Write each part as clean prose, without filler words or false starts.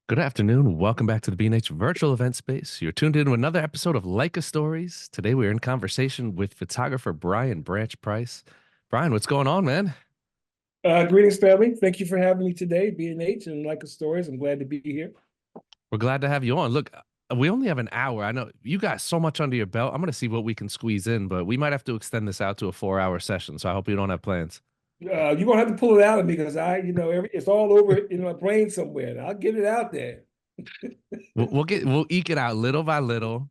Good afternoon. Welcome back to the B&H virtual event space. You're tuned in to another episode of Leica Stories. Today we're in conversation with photographer Brian Branch Price. Brian, what's going on, man? Greetings, family. Thank you for having me today, B&H and Leica Stories. I'm glad to be here. We're glad to have you on. Look, we only have an hour. I know you got so much under your belt. I'm going to see what we can squeeze in, but we might have to extend this out to a 4 hour session. So I hope you don't have plans. You're gonna have to pull it out of me because it's all over in my brain somewhere. And I'll get it out there. We'll eke it out little by little.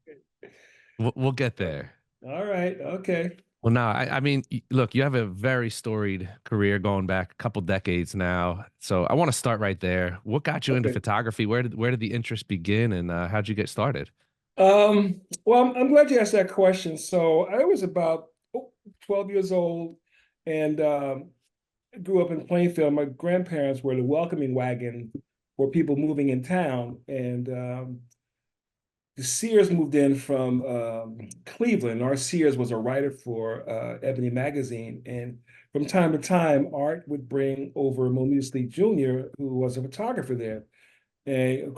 We'll get there. All right. Okay. Well, no, I mean, look, you have a very storied career going back a couple decades now. So I want to start right there. What got you into Okay. photography? Where did the interest begin, and how'd you get started? Well, I'm glad you asked that question. So I was about 12 years old and grew up in Plainfield. My grandparents were the welcoming wagon for people moving in town. And the Sears moved in from Cleveland. Our Sears was a writer for Ebony magazine, and from time to time, Art would bring over Monique Sleep Jr., who was a photographer there. And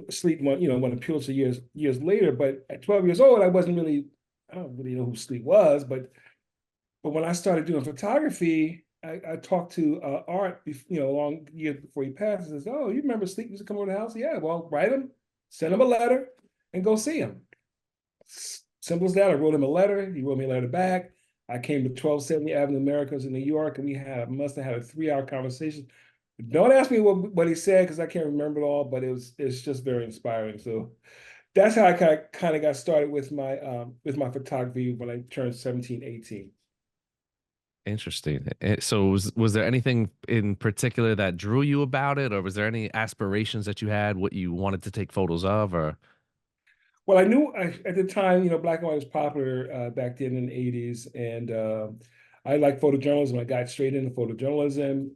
Sleep won, won a Pulitzer years later. But at 12 years old, I don't really know who Sleep was. But when I started doing photography, I talked to Art, a long years before he passed. And says, "Oh, you remember Sleep used to come over to the house? Yeah, well, write him, send him a letter, and go see him." Simple as that. I wrote him a letter. He wrote me a letter back. I came to 1270 Avenue Americas in New York, and must have had a 3 hour conversation. Don't ask me what he said because I can't remember it all, but it's just very inspiring. So that's how I kind of got started with my photography when I turned 17, 18. Interesting. So was there anything in particular that drew you about it, or was there any aspirations that you had, what you wanted to take photos of, or? Well, I knew at the time, black and white was popular back then in the 80s, and I like photojournalism. I got straight into photojournalism.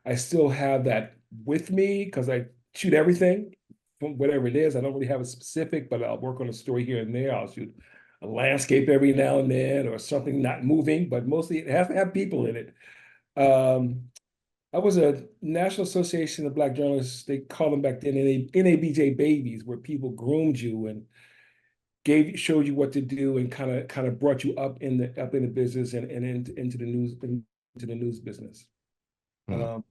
I still have that with me because I shoot everything, from whatever it is. I don't really have a specific, but I'll work on a story here and there. I'll shoot a landscape every now and then or something not moving, but mostly it has to have people in it. Um, I was a National Association of Black Journalists. They called them back then NABJ babies, where people groomed you and showed you what to do and kind of brought you up in the business and into the news business. Hmm. Um,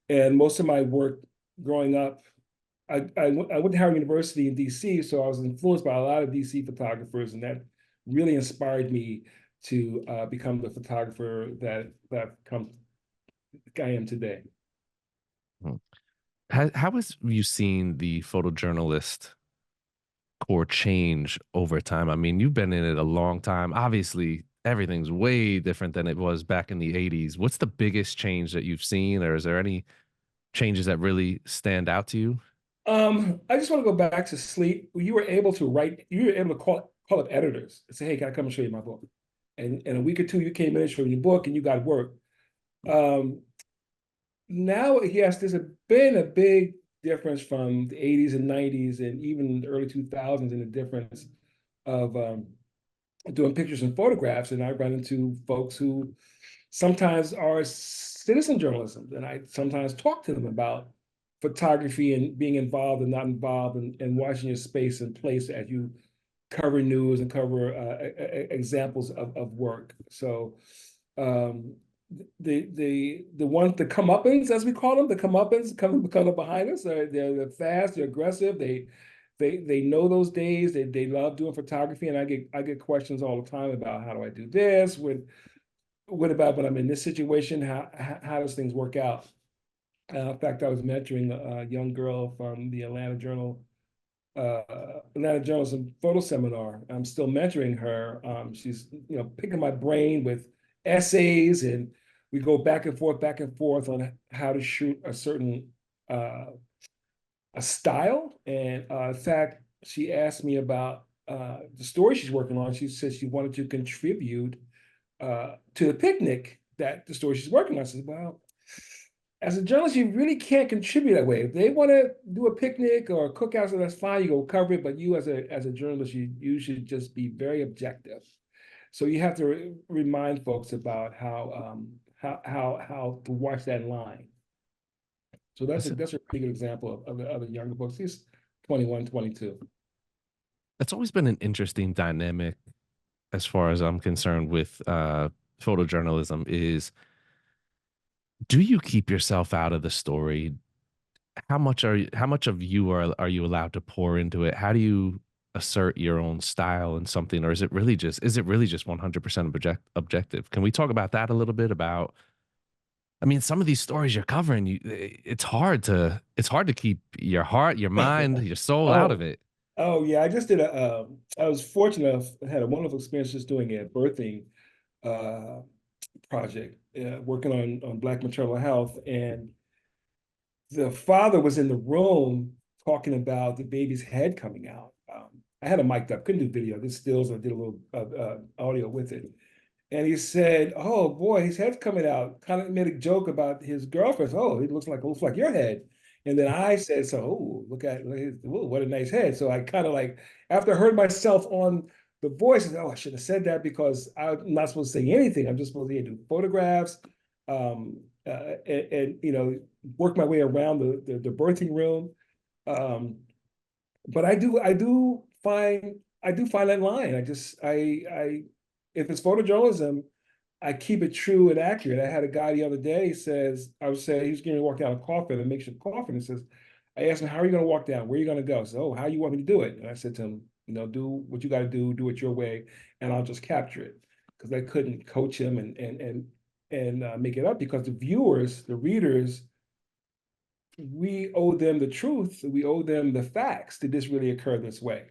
and most of my work growing up, I went to Howard University in DC, so I was influenced by a lot of DC photographers, and that really inspired me to become the photographer I am today. Hmm. How has you seen the photojournalist core change over time? I mean, you've been in it a long time. Obviously, everything's way different than it was back in the 80s. What's the biggest change that you've seen, or is there any changes that really stand out to you? I just want to go back to Sleep. You were able to write, you were able to call up editors and say, "Hey, can I come and show you my book?" And in a week or two, you came in and showed your book and you got work. Um, Now, yes, been a big difference from the 80s and 90s and even the early 2000s in the difference of doing pictures and photographs. And I run into folks who sometimes are citizen journalism, and I sometimes talk to them about photography and being involved and not involved, and watching your space and place as you cover news and cover examples of work. So um, the comeuppance, as we call them, the comeuppance come up behind us. They're fast, they're aggressive. They know those days. They love doing photography, and I get questions all the time about how do I do this? What about when I'm in this situation? How does things work out? In fact, I was mentoring a young girl from the Atlanta Journalism Photo Seminar. I'm still mentoring her. She's picking my brain with essays, and we go back and forth on how to shoot a certain a style. And in fact, she asked me about the story she's working on. She said she wanted to contribute to the picnic that the story she's working on. I said, well, as a journalist, you really can't contribute that way. If they want to do a picnic or a cookout, so that's fine. You go cover it. But you, as a journalist, you should just be very objective. So you have to remind folks about how to watch that line. So That's a, that's a pretty good example of the other younger books. He's 21, 22. that's always been an interesting dynamic as far as I'm concerned with photojournalism is do you keep yourself out of the story? How much of you are you allowed to pour into it? How do you assert your own style in something, or is it really just 100% objective? Can we talk about that a little bit about I mean, some of these stories you're covering, it's hard to keep your heart, your mind, your soul out of Oh, it. oh yeah. I just did a. I was fortunate enough, I had a wonderful experience just doing a birthing uh, project, working on Black maternal health, and the father was in the room talking about the baby's head coming out. I had a mic'd up, couldn't do video, just stills. I did a little audio with it. And he said, "Oh boy, his head's coming out." Kind of made a joke about his girlfriend. "Oh, it looks like your head." And then I said, "So, oh, oh, what a nice head." So I kind of like after I heard myself on the voice, I said, "Oh, I should have said that because I'm not supposed to say anything. I'm just supposed to do photographs, and work my way around the birthing room." Um, but I do find that line. I if it's photojournalism, I keep it true and accurate. I had a guy the other day says, I was saying he was going to walk down a coffin, a makeshift coffin. And says, I asked him, how are you going to walk down? Where are you going to go? So, oh, how you want me to do it? And I said to him, do what you got to do it your way, and I'll just capture it. Because I couldn't coach him and make it up because the viewers, the readers, we owe them the truth. We owe them the facts. Did this really occur this way?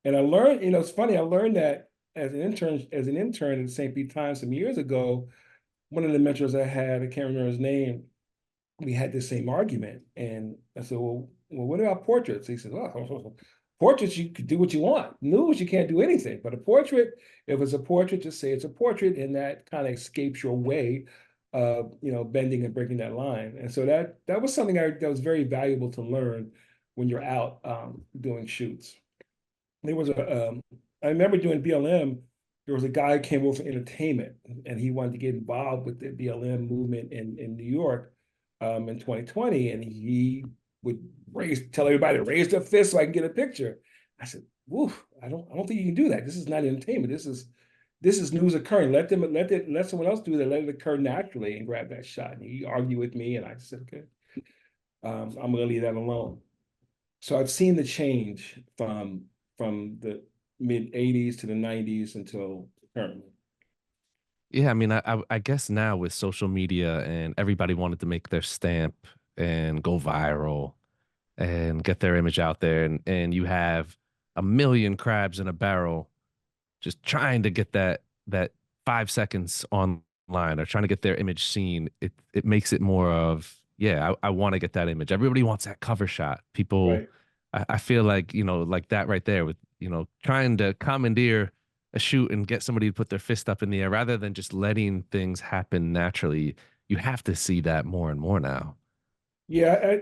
And I learned, it's funny, I learned that as an intern at St. Pete Times some years ago, one of the mentors I had, I can't remember his name, we had the same argument. And I said, well, what about portraits? He said, well, portraits, you could do what you want. News, you can't do anything. But a portrait, if it's a portrait, just say it's a portrait, and that kind of escapes your way of, bending and breaking that line. And so that was something that was very valuable to learn when you're out doing shoots. There was I remember doing BLM. There was a guy who came over for entertainment, and he wanted to get involved with the BLM movement in New York in 2020. And he would tell everybody to raise their fist so I can get a picture. I said, "Woof, I don't think you can do that. This is not entertainment. This is news occurring. Let someone else do that. Let it occur naturally and grab that shot." And he argued with me, and I said, "Okay, I'm going to leave that alone." So I've seen the change from the mid 80s to the 90s until currently. Yeah, I mean, I guess now with social media and everybody wanted to make their stamp and go viral and get their image out there, and you have a million crabs in a barrel just trying to get that 5 seconds online or trying to get their image seen. It makes it more of yeah, I want to get that image. Everybody wants that cover shot. People, Right. I feel like like that right there with trying to commandeer a shoot and get somebody to put their fist up in the air rather than just letting things happen naturally. You have to see that more and more now. Yeah,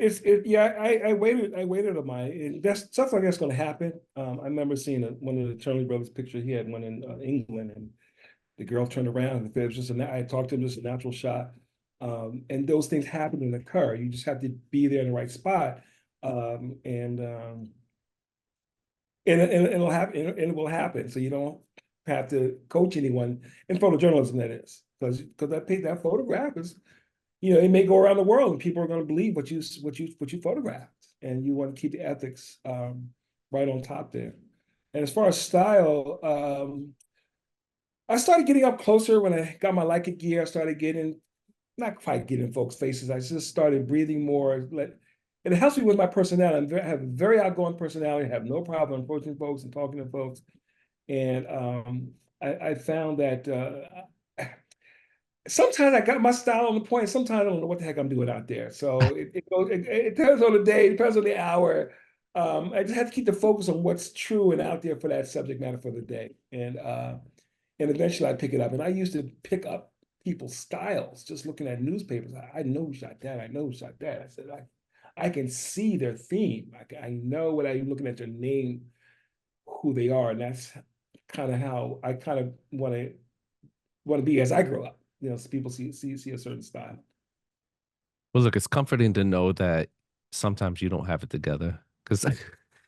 yeah, I waited on mine. And that's stuff like that's going to happen. I remember seeing one of the Turley brothers picture. He had one in England, and the girl turned around. It was just I talked to him, just a natural shot. And those things happen and occur. You just have to be there in the right spot. Um, and um, and it'll happen and it will happen. So you don't have to coach anyone in photojournalism, that is, because that photograph is, it may go around the world and people are going to believe what you photographed, and you want to keep the ethics right on top there. And as far as style, I started getting up closer when I got my Leica gear. I started getting not quite getting in folks' faces. I just started breathing more. And it helps me with my personality. I have a very outgoing personality. I have no problem approaching folks and talking to folks. And I found that sometimes I got my style on the point. Sometimes I don't know what the heck I'm doing out there. So it depends on the day, it depends on the hour. I just have to keep the focus on what's true and out there for that subject matter for the day. And eventually I pick it up. And I used to pick up people's styles just looking at newspapers. I know who shot that. I know who shot that. I said, I can see their theme. I know what I'm looking at their name, who they are. And that's kind of how I kind of want to be as I grow up. So people see a certain style. Well, look, it's comforting to know that sometimes you don't have it together. Because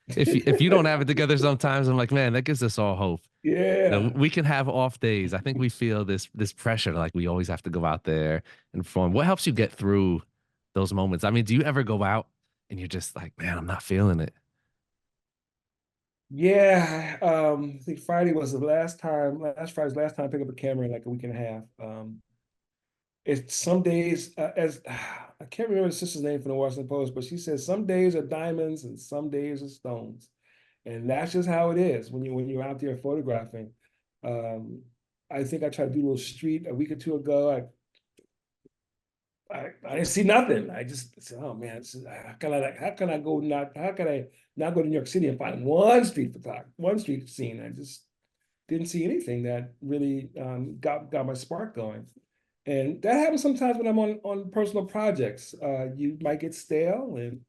if you don't have it together sometimes, I'm like, man, that gives us all hope. Yeah. We can have off days. I think we feel this pressure, like we always have to go out there and perform. What helps you get through those moments? I mean, do you ever go out and you're just like, man, I'm not feeling it? Yeah. I think Friday was the last Friday's last time I picked up a camera in like a week and a half. It's some days as I can't remember the sister's name from the Washington Post, but she says some days are diamonds and some days are stones. And that's just how it is when you're out there photographing. Um, I think I tried to do a little street a week or two ago. I didn't see nothing. I just said, oh man, how can I go not how can I not go to New York City and find one street scene? I just didn't see anything that really got my spark going. And that happens sometimes when I'm on personal projects. You might get stale and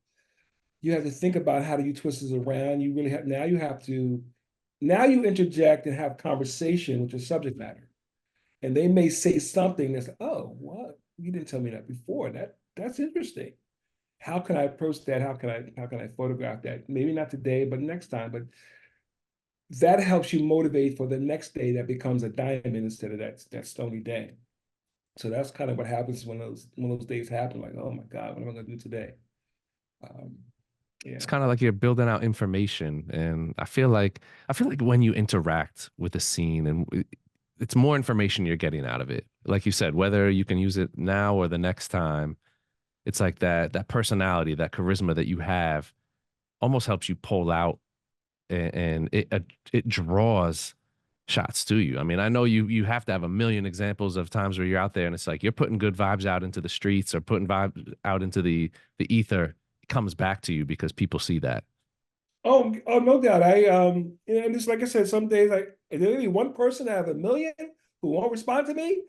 you have to think about how do you twist this around. You really have now you interject and have conversation with your subject matter. And they may say something that's, oh, what? You didn't tell me that before. That's interesting. How can I approach that? How can I photograph that? Maybe not today, but next time. But that helps you motivate for the next day that becomes a diamond instead of that stony day. So that's kind of what happens when those days happen. Like, oh my God, what am I going to do today? Um, It's yeah. kind of like you're building out information, and I feel like when you interact with a scene, and it's more information you're getting out of it. Like you said, whether you can use it now or the next time, it's like that personality, that charisma that you have almost helps you pull out, and it draws shots to you. I mean, I know you have to have a million examples of times where you're out there and it's like you're putting good vibes out into the streets or putting vibes out into the ether. It comes back to you because people see that. Oh, no doubt. And just like I said, some days like if there's only one person out of a million who won't respond to me,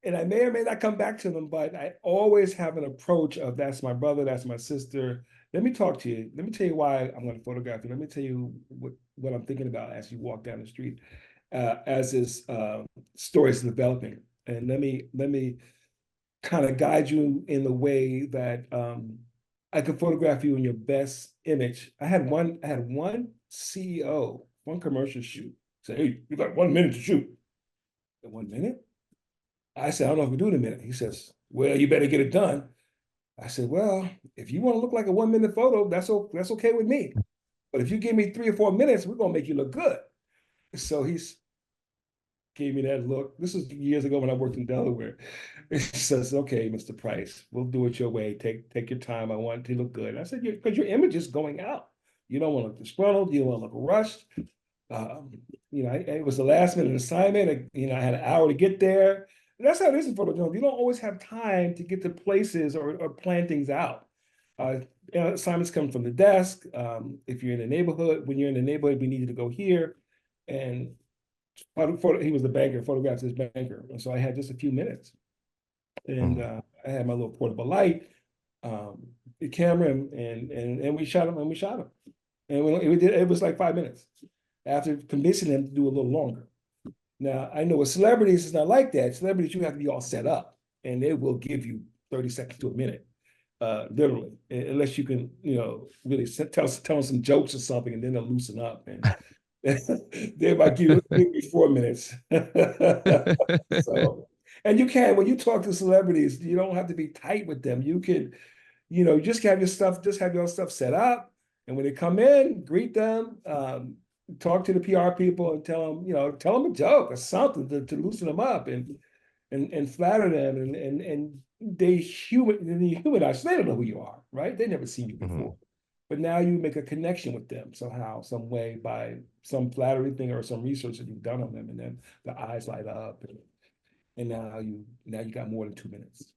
and I may or may not come back to them, but I always have an approach of that's my brother, that's my sister. Let me talk to you. Let me tell you why I'm going to photograph you. Let me tell you what I'm thinking about as you walk down the street, as this story is developing. And let me kind of guide you in the way that I could photograph you in your best image. I had one CEO, one commercial shoot, say, hey, you got 1 minute to shoot. 1 minute? I said, I don't know if we do it in a minute. He says, well, you better get it done. I said, well, if you want to look like a 1 minute photo, that's okay with me. But if you give me 3 or 4 minutes, we're gonna make you look good. So he's gave me that look. This was years ago when I worked in Delaware. He says, okay, Mr. Price, we'll do it your way. Take your time. I want it to look good. And I said, because your image is going out. You don't want to look disgruntled. You don't want to look rushed. Um, it was the last minute assignment. I had an hour to get there. And that's how it is in photojournalism. You don't always have time to get to places or plan things out. Uh, Assignments come from the desk. If you're in the neighborhood, when you're in the neighborhood, we need you to go here. And he was the banker, photographed his banker. And so I had just a few minutes. And Mm, I had my little portable light, the camera, and we shot him. And it was like 5 minutes after convincing them to do a little longer. Now, I know with celebrities, it's not like that. Celebrities, you have to be all set up, and they will give you 30 seconds to a minute, literally, unless you can, really tell them some jokes or something, and then they'll loosen up. And they might give me 4 minutes. So, and when you talk to celebrities, you don't have to be tight with them. You can, just have your stuff set up. And when they come in, greet them, talk to the PR people and tell them a joke or something to loosen them up and flatter them and they humanize. They don't know who you are, right? They never seen you mhm. before. But now you make a connection with them somehow, some way, by some flattery thing or some research that you've done on them, and then the eyes light up, and now you got more than 2 minutes.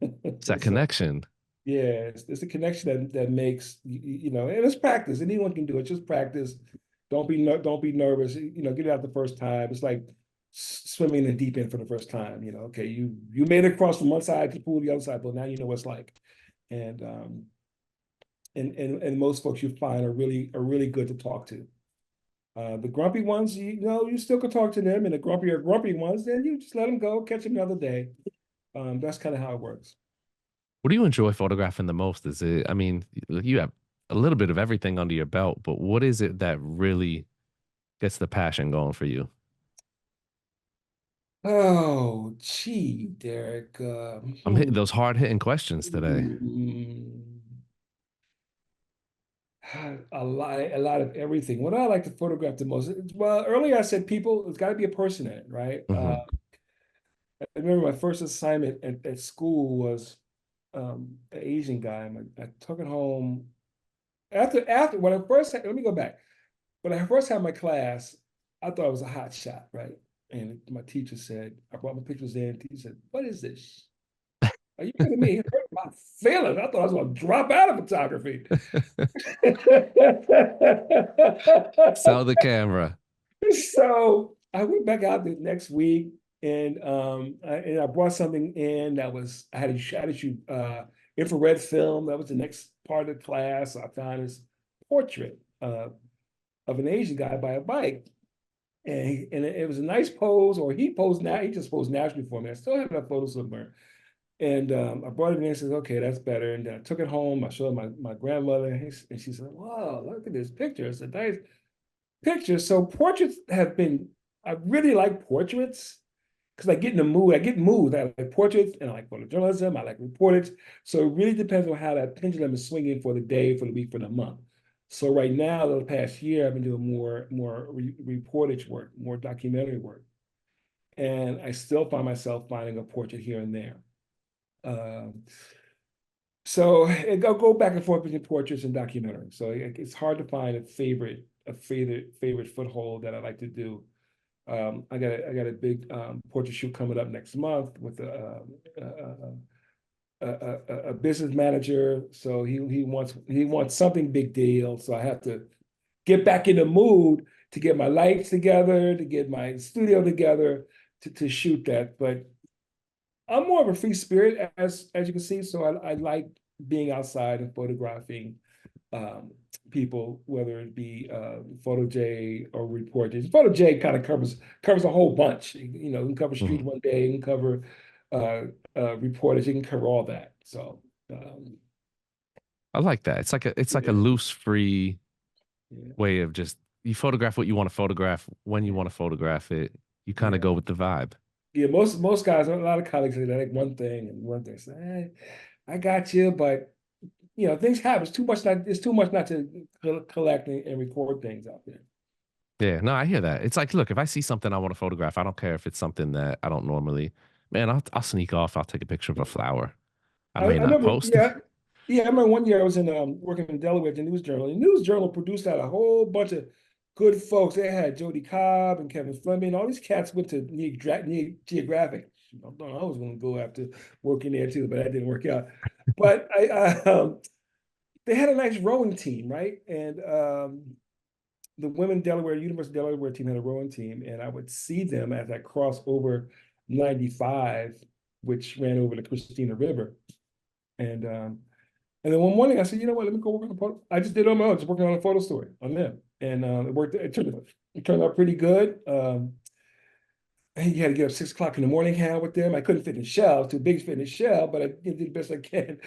It's that So connection. yeah, it's a connection that makes and it's practice. Anyone can do it. Just practice. Don't be nervous. Get it out the first time. It's like swimming in the deep end for the first time. Okay, you made it across from one side to the pool to the other side, but now you know what it's like. And and most folks you find are really good to talk to. The grumpy ones, you still could talk to them, and the grumpy ones, then you just let them go, catch them another day. That's kind of how it works. What do you enjoy photographing the most? Is it, I mean, you have a little bit of everything under your belt, but what is it that really gets the passion going for you? Oh, gee, Derek. I'm hitting those hard hitting questions today. Hmm. A lot of everything. What I like to photograph the most? Well, earlier I said people, it's got to be a person in it, right? Hmm. I remember my first assignment at school was an Asian guy. I took it home after when I first had, let me go back. When I first had my class, I thought it was a hot shot, right? And my teacher said, I brought my pictures in. He said, "What is this? Are you kidding me?" He hurt my feelings. I thought I was going to drop out of photography. Sell the camera. So I went back out the next week and I brought something in that was I had to shoot infrared film. That was the next part of the class. I found this portrait of an Asian guy by a bike. And it was a nice pose, or he posed now, he just posed naturally for me. I still have that photo somewhere. And I brought it in and said, okay, that's better. And then I took it home. I showed my grandmother, and she said, wow, look at this picture. It's a nice picture. So portraits have been, I really like portraits because I get in the mood. I get mood. I like portraits and I like photojournalism. I like reportage. So it really depends on how that pendulum is swinging for the day, for the week, for the month. So right now, the past year, I've been doing more reportage work, more documentary work, and I still find myself finding a portrait here and there. Um, so I'll go back and forth between portraits and documentary. So it's hard to find a favorite foothold that I like to do. I got a big portrait shoot coming up next month with a business manager. So he wants something big deal. So I have to get back in the mood to get my lights together, to get my studio together to shoot that. But I'm more of a free spirit, as you can see. So I like being outside and photographing um, people, whether it be Photo J or Report J. Photo J kind of covers a whole bunch. You can cover street Mhm. one day, you can cover reporters, you can cover all that. So I like that. It's like a yeah, loose, free yeah, way of just you photograph what you want to photograph when you want to photograph it. You kind of yeah. go with the vibe. Yeah, most guys, a lot of colleagues say they like one thing and one thing. Say, hey, I got you, but things happen. It's too much not to collect and record things out there. Yeah, no, I hear that. It's like, look, if I see something I want to photograph, I don't care if it's something that I don't normally, man, I'll sneak off. I'll take a picture of a flower. I I, may I not remember, post it. yeah, yeah. I remember one year I was in working in Delaware at the News Journal. The News Journal produced out a whole bunch of good folks. They had Jody Cobb and Kevin Fleming. All these cats went to Neo Geographic. I thought I was going to go after working there too, but that didn't work out. But they had a nice rowing team, right? And the women Delaware University of Delaware team had a rowing team, and I would see them as I crossed over 95, which ran over the Christina River. And then one morning I said, you know what, let me go work on a photo. I just did it on my own, just working on a photo story on them. And it worked, it turned out pretty good. You had to get up 6 o'clock in the morning, hang out with them. I couldn't fit in the shell, too big to fit in the shell, but I did the best I can.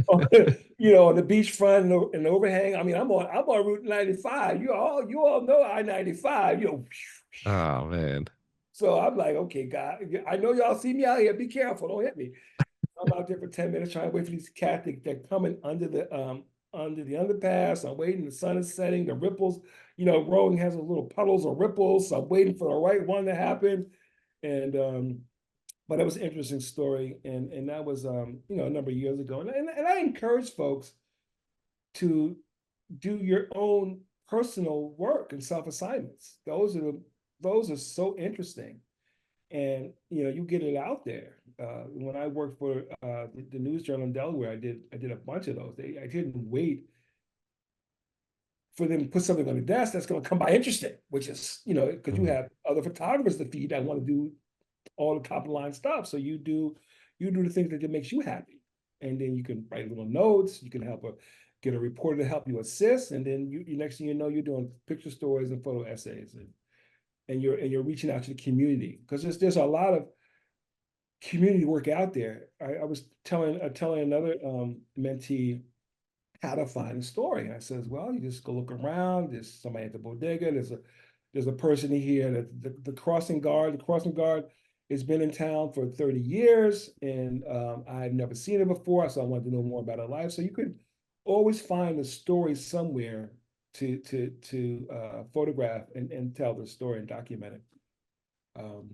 On the beachfront and the overhang. I mean, I'm on Route 95. You all know I-95. Oh man. So I'm like, okay, God, I know y'all see me out here. Be careful, don't hit me. I'm out there for 10 minutes trying to wait for these cats. They're coming under the underpass. I'm waiting. The sun is setting. The ripples, rowing has a little puddles or ripples. So I'm waiting for the right one to happen. And but that was an interesting story. And that was a number of years ago. And I encourage folks to do your own personal work and self-assignments. Those are so interesting, and you get it out there. When I worked for the News Journal in Delaware, I did a bunch of those. I didn't wait for them to put something on the desk that's going to come by interesting, which is because you Mhm. have other photographers to feed that want to do all the top of the line stuff. So you do the things that makes you happy, and then you can write little notes. You can get a reporter to help you assist, and then you next thing you know, you're doing picture stories and photo essays, and you're reaching out to the community because there's a lot of community work out there. I was telling another mentee how to find a story. And I says, well, you just go look around. There's somebody at the bodega. There's a person here that the crossing guard. The crossing guard has been in town for 30 years, and I had never seen her before, so I wanted to know more about her life. So you could always find a story somewhere to photograph and tell the story and document it. Um,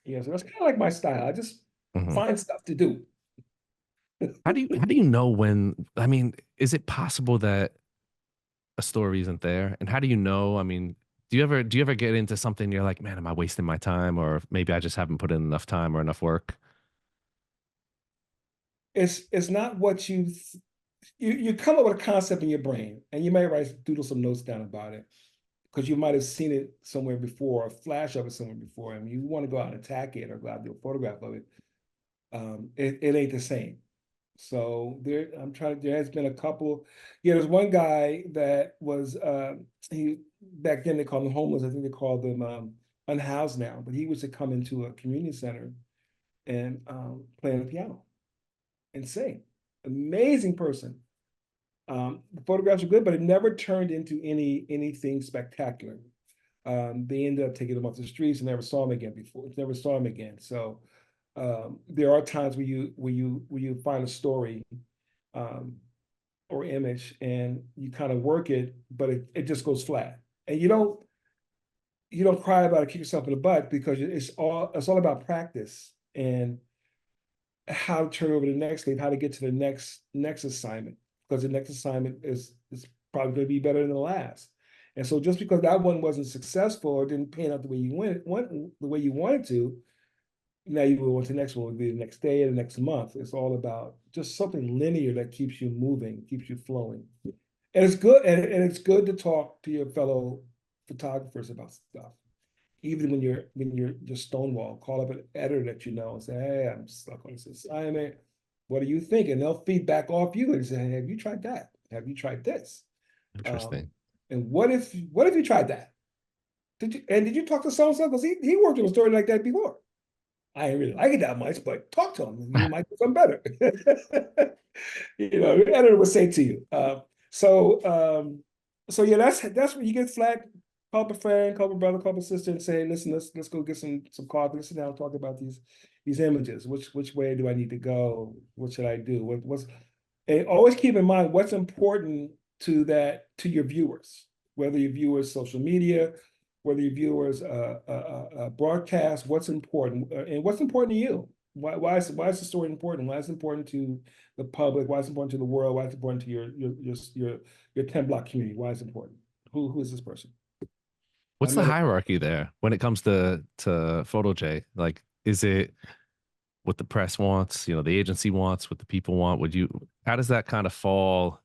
yeah, so that's kind of like my style. I just Mhm. find stuff to do. How do you know when, I mean, is it possible that a story isn't there? And how do you know? I mean, do you ever get into something you're like, man, am I wasting my time? Or maybe I just haven't put in enough time or enough work? It's not what you come up with a concept in your brain, and you may write doodle some notes down about it because you might have seen it somewhere before, or a flash of it somewhere before, and you want to go out and attack it or go out and do a photograph of it. It ain't the same. So there has been a couple. Yeah, there's one guy that was he back then they called them homeless. I think they called them unhoused now, but he was to come into a community center and play on the piano and sing. Amazing person. The photographs were good, but it never turned into anything spectacular. They ended up taking him off the streets and never saw him again before. Never saw him again. So there are times where you find a story um, or image and you kind of work it, but it just goes flat. And you don't cry about it, kick yourself in the butt because it's all about practice and how to turn over the next thing, how to get to the next assignment, because the next assignment is probably going to be better than the last. And so just because that one wasn't successful or didn't pan out the way the way you wanted to, now you move on to the next one, would be the next day or the next month. It's all about just something linear that keeps you moving, keeps you flowing. And it's good, and it's good to talk to your fellow photographers about stuff. Even when you're just stonewall, call up an editor that you know and say, hey, I'm stuck on this assignment. What do you think? And they'll feedback off you and say, hey, have you tried that? Have you tried this? Um, Interesting. and what if you tried that? Did you talk to so-and-so? Because he worked on a story like that before. I didn't really like it that much, but talk to him. You might do something better. The editor would say to you. So so yeah, that's where you get flagged. Call up a friend, call up a brother, call up a sister, and say, listen, let's go get some coffee. Let's sit down and talk about these images. Which way do I need to go? What should I do? What's and always keep in mind what's important to your viewers, whether your viewers social media, whether your viewers broadcast, what's important and what's important to you. Why is the story important? Why is it important to the public? Why is it important to the world? Why is it important to your 10 block community? Why is it important? Who is this person? I What's the met hierarchy there when it comes to Photo J? Like, is it what the press wants, the agency wants, what the people want? How does that kind of fall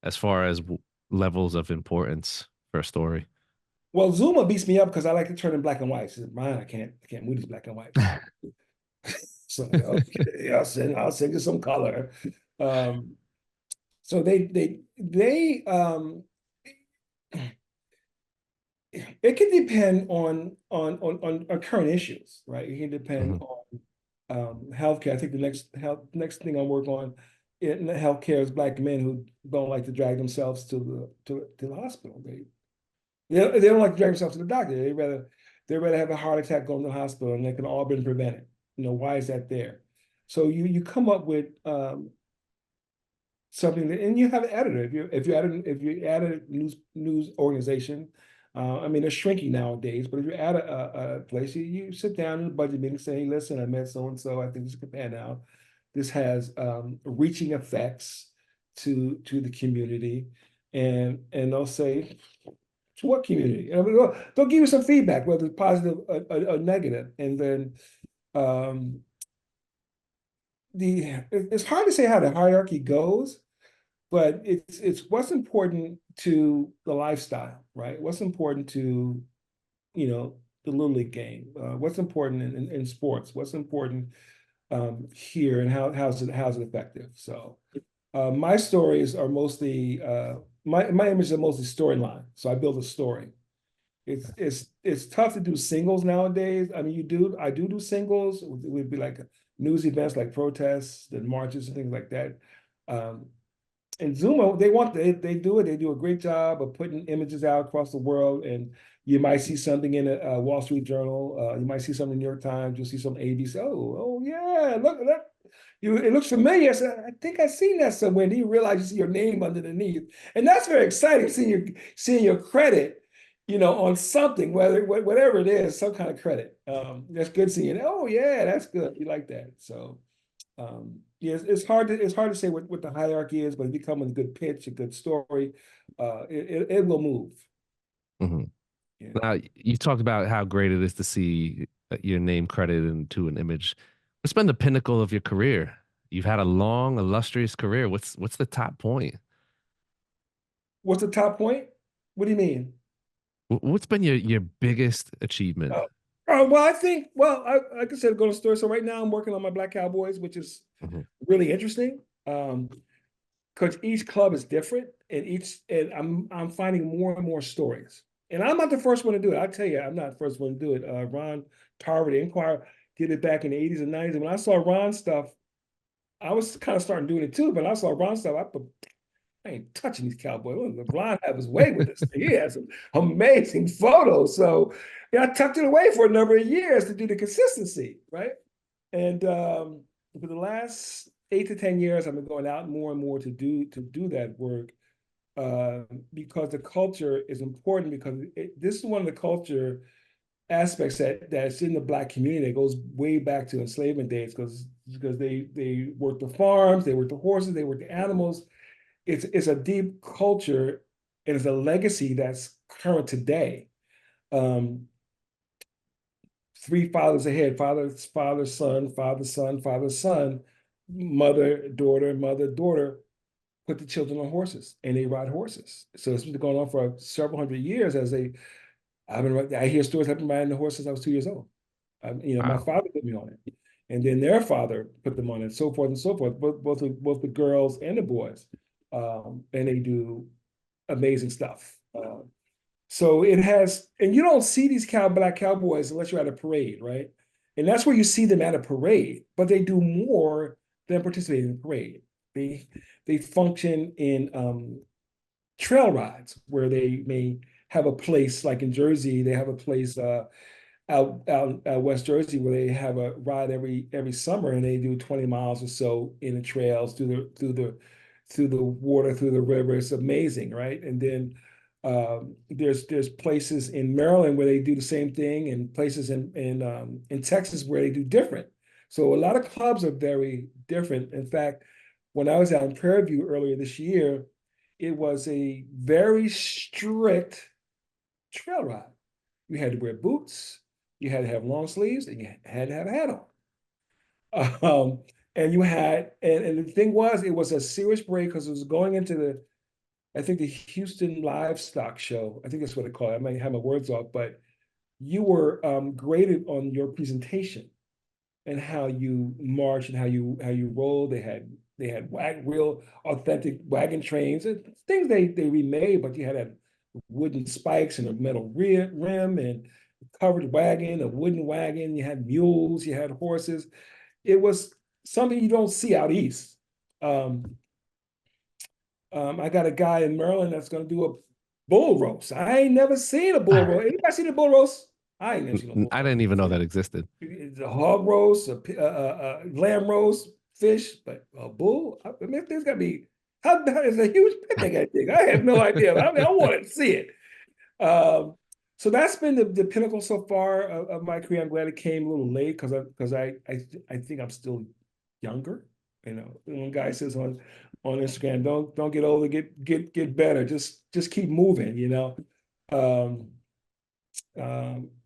as far as levels of importance for a story? well, Zuma beats me up because I like to turn in black and white. She said, Brian, I can't move these black and whites. So okay, I'll send you some color. Um, so they it can depend on current issues, right? It can depend Mhm. on healthcare. I think the next thing I work on in healthcare is black men who don't like to drag themselves to the hospital. They don't like to drag themselves to the doctor. They rather have a heart attack going to the hospital, and that can all been prevented. Why is that there? So you come up with something that, and you have an editor. If you add a news organization, I mean they're shrinking nowadays, but if you add a place, you sit down in a budget meeting, say, hey, listen, I met so and so. I think this could pan out. This has reaching effects to the community, and they'll say, to what community? I mean, they'll give you some feedback, whether it's positive or negative, and then um, it's hard to say how the hierarchy goes, but it's what's important to the lifestyle, right? What's important to the little league game? What's important in sports? What's important here, and how's it effective? So my stories are mostly my images are mostly storyline. So I build a story. It's tough to do singles nowadays. I mean, I do singles. It would be like news events like protests and marches and things like that. Um, and Zuma, they do it. They do a great job of putting images out across the world. And you might see something in a Wall Street Journal. You might see something in the New York Times. You'll see some ABC. Oh yeah, look. It looks familiar. I said, I think I've seen that somewhere. And then you realize you see your name underneath, and that's very exciting. Seeing your credit, on something, whatever it is, some kind of credit. That's good seeing. Oh yeah, that's good. You like that. So yeah, it's hard to say what the hierarchy is, but if you come with a good pitch, a good story, it will move. Hmm. Yeah. Now, you talked about how great it is to see your name credited into an image. What's been the pinnacle of your career? You've had a long, illustrious career. What's the top point? What's the top point? What do you mean? What's been your biggest achievement? Oh, well, like I said, go to the store. So right now I'm working on my Black Cowboys, which is Mhm. really interesting. Because each club is different, and I'm finding more and more stories. And I'm not the first one to do it. I tell you, I'm not the first one to do it. Ron Tarver, the Inquirer, did it back in the 80s and 90s. And when I saw Ron stuff, I was kind of starting doing it too. But I saw Ron stuff, I ain't touching these Cowboys. Ron have his way with this thing. He has some amazing photos. So yeah, I tucked it away for a number of years to do the consistency, right? And for the last 8 to 10 years, I've been going out more and more to do that work because the culture is important because this is one of the culture aspects that's in the Black community that goes way back to enslavement days because they work the farms, they work the horses, they work the animals. It's a deep culture and it's a legacy that's current today. Um, Three fathers ahead, father, son, mother, daughter, put the children on horses and they ride horses. So it's been going on for several hundred years I hear stories I've been riding the horse since I was 2 years old. My Wow. father put me on it. And then their father put them on it, so forth and so forth, both the girls and the boys. And they do amazing stuff. So it has, and you don't see these Black Cowboys unless you're at a parade, right? And that's where you see them at a parade, but they do more than participate in a parade. They they function in trail rides where they may have a place like in Jersey, they have a place out West Jersey where they have a ride every summer and they do 20 miles or so in the trails through the water, through the river. It's amazing, right? And then there's places in Maryland where they do the same thing, and places in Texas where they do different. So a lot of clubs are very different. In fact, when I was out in Prairie View earlier this year, it was a very strict trail ride. You had to wear boots, you had to have long sleeves, and you had to have a hat on. And and the thing was, it was a serious break because it was going into I think the Houston Livestock Show. I think that's what they call it. I might have my words off, but you were graded on your presentation and how you march and how you roll. They had real authentic wagon trains and things they remade, but you had a wooden spikes and a metal rim and covered wagon, a wooden wagon. You had mules, you had horses. It was something you don't see out east. Um, I got a guy in Maryland that's going to do a bull roast. I ain't never seen a bull roast. Anybody seen a bull roast? I ain't never seen a bull I roast. didn't even know that existed. It's a hog roast, a lamb roast, fish, but a bull. I mean, there's got to be. How is a huge pit they got to dig? I have no idea. I mean, I want to see it. Um, so that's been the pinnacle so far of my career. I'm glad it came a little late because I think I'm still younger. When guy says on Instagram, don't get older, get better. Just keep moving. Um,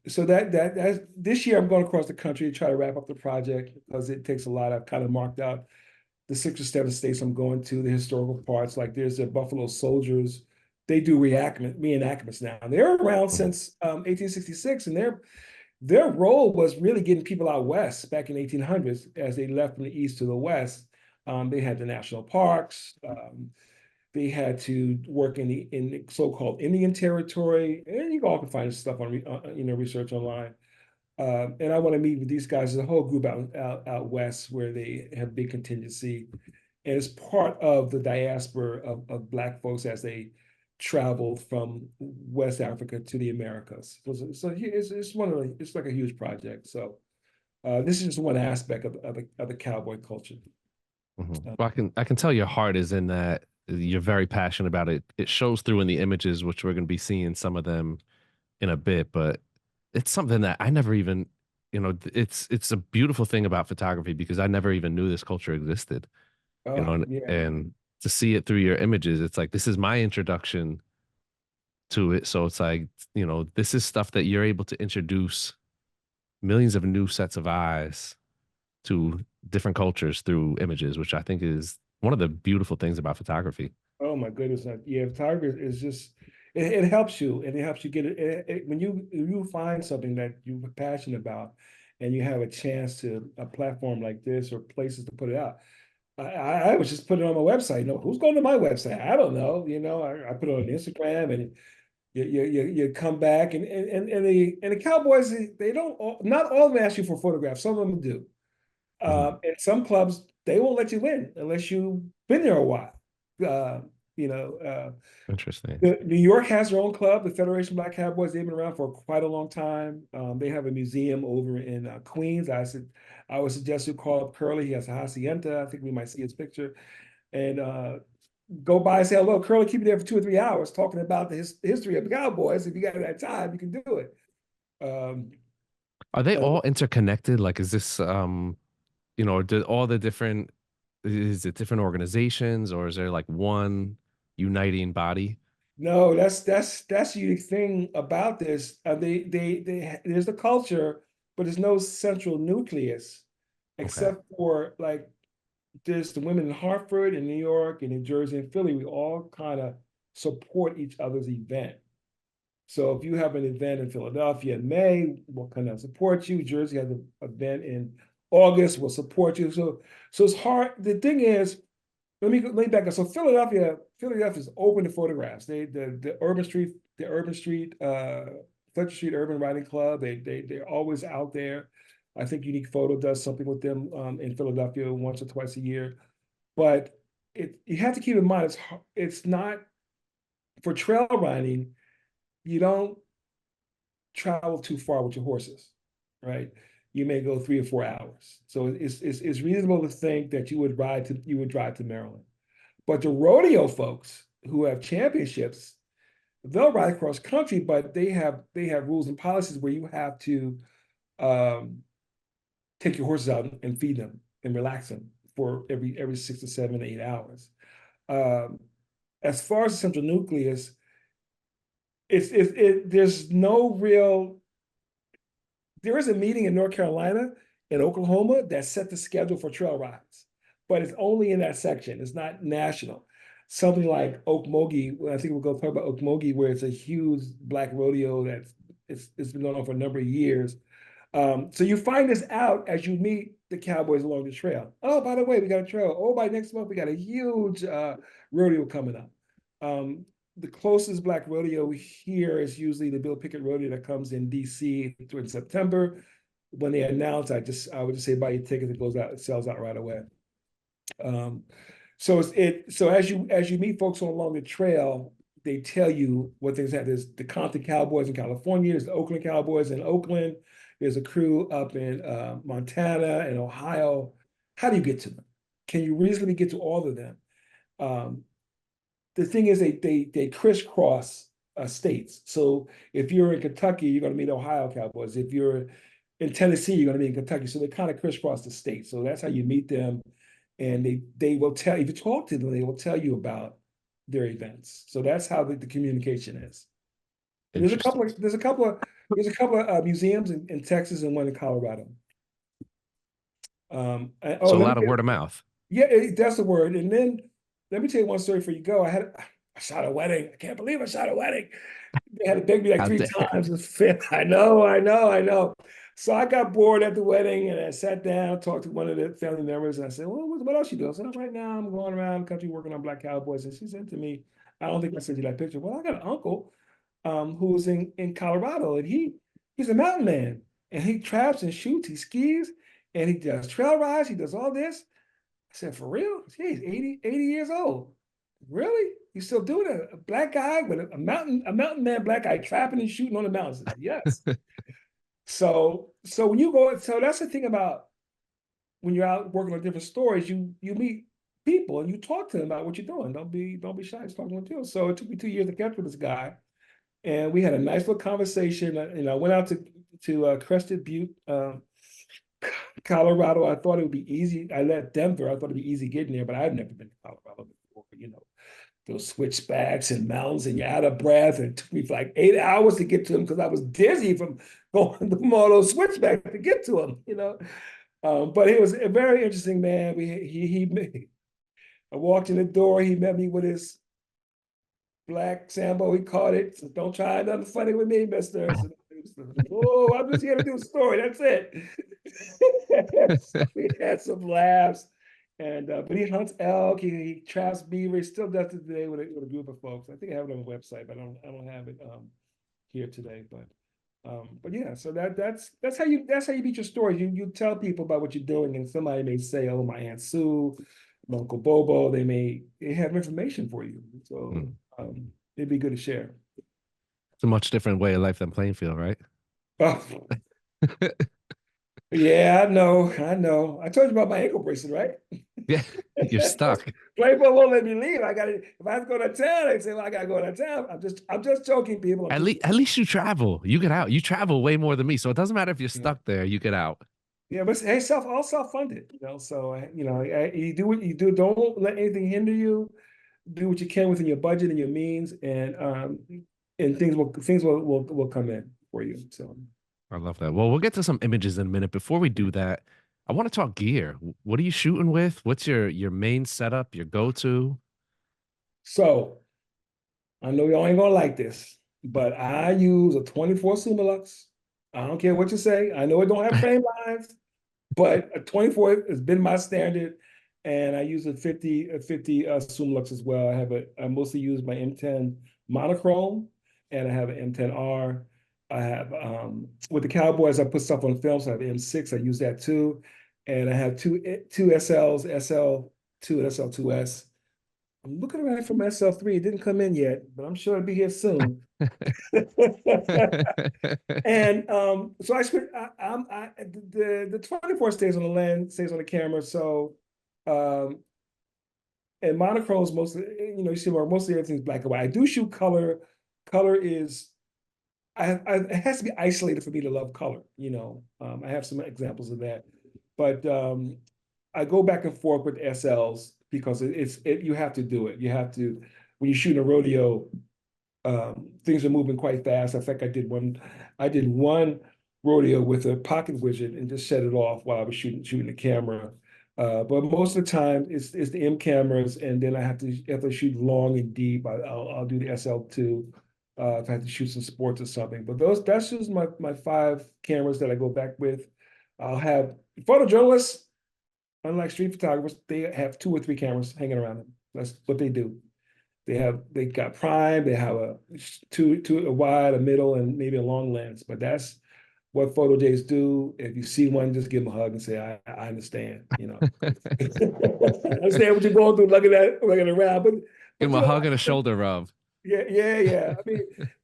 so that's this year I'm going across the country to try to wrap up the project because it takes a lot. I've kind of marked out the 6 or 7 states I'm going to, the historical parts. Like there's the Buffalo Soldiers. They do reenactments now. They're around Mhm. since 1866, and their role was really getting people out west back in 1800s as they left from the east to the west. They had the national parks. they had to work in the so-called Indian territory, and you all can find stuff on research online. And I want to meet with these guys. There's a whole group out west where they have big contingency, and it's part of the diaspora of Black folks as they traveled from West Africa to the Americas. So it's one of it's like a huge project. So this is just one aspect of the cowboy culture. Uh, Well, I can tell your heart is in that. You're very passionate about it. It shows through in the images, which we're going to be seeing some of them in a bit, but it's something that I never even, it's a beautiful thing about photography because I never even knew this culture existed, oh and, yeah. and to see it through your images, it's like this is my introduction to it. So it's like, this is stuff that you're able to introduce millions of new sets of eyes to different cultures through images, which I think is one of the beautiful things about photography. Oh my goodness. Yeah, photography is just it helps you, and it helps you get when you find something that you're passionate about and you have a chance to a platform like this or places to put it out. I was just putting it on my website. Who's going to my website? I don't know. I put it on Instagram, and you come back, and the Cowboys, they don't not all of them ask you for photographs. Some of them do. Mhm. And some clubs, they won't let you in unless you've been there a while. Uh, you know, Interesting. New York has their own club, the Federation of Black Cowboys. They've been around for quite a long time. They have a museum over in Queens. I would suggest you call up Curly. He has a hacienda. I think we might see his picture. And go by and say hello. Curly, keep you there for 2 or 3 hours talking about the history of the Cowboys. If you got that time, you can do it. Um, Are they and all interconnected? Like, is this, all the different, is it different organizations or is there like one uniting body? No, that's the unique thing about this. There's the culture, but there's no central nucleus, Okay. except for like there's the women in Hartford and New York and New Jersey and Philly. We all kind of support each other's event. So if you have an event in Philadelphia in May, we'll kind of support you. Jersey has an event in August, we'll support you. So it's hard. The thing is, let me back up. So Philadelphia is open to photographs. The Fletcher Street Urban Writing Club. They're always out there. I think Unique Photo does something with them in Philadelphia once or twice a year. But you have to keep in mind it's not for trail riding. You don't travel too far with your horses, right? You may go 3 or 4 hours. So it's reasonable to think that you would drive to Maryland. But the rodeo folks who have championships, they'll ride across country, but they have rules and policies where you have to um, take your horses out and feed them and relax them for every 6 to 7 to 8 hours. Um, as far as the central nucleus, there's no real. There is a meeting in North Carolina and Oklahoma that set the schedule for trail rides, but it's only in that section. It's not national. Something like Okmulgee, I think we'll go talk about Okmulgee, where it's a huge black rodeo it's been going on for a number of years. So you find this out as you meet the cowboys along the trail. Oh, by the way, we got a trail. Oh, by next month we got a huge rodeo coming up. Um, the closest black rodeo here is usually the Bill Pickett Rodeo that comes in DC in September. When they announce, I would just say buy your ticket. It goes out, it sells out right away. Um, so as you meet folks along the trail, they tell you what things have. There's the Compton Cowboys in California. There's the Oakland Cowboys in Oakland. There's a crew up in Montana and Ohio. How do you get to them? Can you reasonably get to all of them? Um, the thing is, they crisscross states. So if you're in Kentucky, you're going to meet Ohio Cowboys. If you're in Tennessee, you're going to be in Kentucky. So they kind of crisscross the state. So that's how you meet them, and they will tell, if you talk to them, they will tell you about their events. So that's how the communication is. And Interesting. there's a couple of museums in Texas and one in Colorado. So a Let me lot of word of mouth. yeah, that's the word. And then let me tell you one story before you go. I shot a wedding. I can't believe I shot a wedding. They had to beg me like How three dare. times. I know. So I got bored at the wedding and I sat down, talked to one of the family members, and I said, well, what else you doing? I said, right now I'm going around the country working on Black Cowboys. And she said to me, I don't think I sent you that picture. Well, I got an uncle who's in Colorado, and he's a mountain man, and he traps and shoots, he skis, and he does trail rides, he does all this. I said, for real? Yeah, he's 80 years old. Really? You still doing it? A black guy with a mountain man, black guy trapping and shooting on the mountains. I said, yes. So when you go, so that's the thing about when you're out working on different stories, you meet people and you talk to them about what you're doing. Don't be shy. Just talk to them too. So it took me 2 years to catch with this guy, and we had a nice little conversation. And I went out to Crested Butte, Colorado. I thought it would be easy. I left Denver. I thought it'd be easy getting there, but I've never been to Colorado before. Those switchbacks and mountains, and you're out of breath. And it took me like 8 hours to get to them because I was dizzy from going from all those switchbacks to get to them. But he was a very interesting man. I walked in the door. He met me with his black Sambo. He caught it. So don't try nothing funny with me, Mister. So, oh, I'm just here to do a story. That's it. So we had some laughs. And but he hunts elk, he traps beaver, he still does it today with a group of folks. I think I have it on the website, but I don't have it here today. But yeah, so that's how you beat your stories. You tell people about what you're doing, and somebody may say, "Oh, my Aunt Sue, my Uncle Bobo." They have information for you, so Mm. it'd be good to share. It's a much different way of life than playing field, right? Oh, yeah, I know, I know. I told you about my ankle bracelet, right? Yeah, you're stuck. Playboy won't let me leave. I got to if I have to go to town, they say, well, I gotta go to town. I'm just joking, people. I'm just At least you travel. You get out. You travel way more than me, so it doesn't matter if you're yeah. stuck there. You get out. Yeah, but hey, all self-funded. So you do what you do. Don't let anything hinder you. Do what you can within your budget and your means, and things will come in for you. So I love that. Well, we'll get to some images in a minute. Before we do that, I want to talk gear. What are you shooting with? What's your main setup? Your go-to? so I know y'all ain't gonna like this, but I use a 24 Summilux. I don't care what you say. I know it don't have frame lines, but a 24 has been my standard, and I use a 50 Summilux as well. I mostly use my M10 monochrome, and I have an M10R. I have with the Cowboys, I put stuff on film, so I have M6. I use that too, and I have two SLs, SL2 and SL2S. I'm looking around for my SL3. It didn't come in yet, but I'm sure it'll be here soon. And so I spent the 24 stays on the lens, stays on the camera. So um and monochromes mostly, you see where mostly everything's black and white. I do shoot color. Color is it has to be isolated for me to love color. I have some examples of that, but I go back and forth with SLs because you have to do it. You have to when you shoot a rodeo, things are moving quite fast. In fact, I did one rodeo with a pocket widget and just set it off while I was shooting the camera. But most of the time, it's the M cameras, and then I have to shoot long and deep. I'll do the SL2 if I have to shoot some sports or something. But that's just my five cameras that I go back with. I'll have photojournalists, unlike street photographers, they have two or three cameras hanging around them. That's what they do. They got prime, they have a wide, a middle, and maybe a long lens. But that's what photo days do. If you see one, just give them a hug and say, I understand, I understand what you're going through, looking around. But Give but him a hug and a shoulder rub. yeah, yeah, yeah.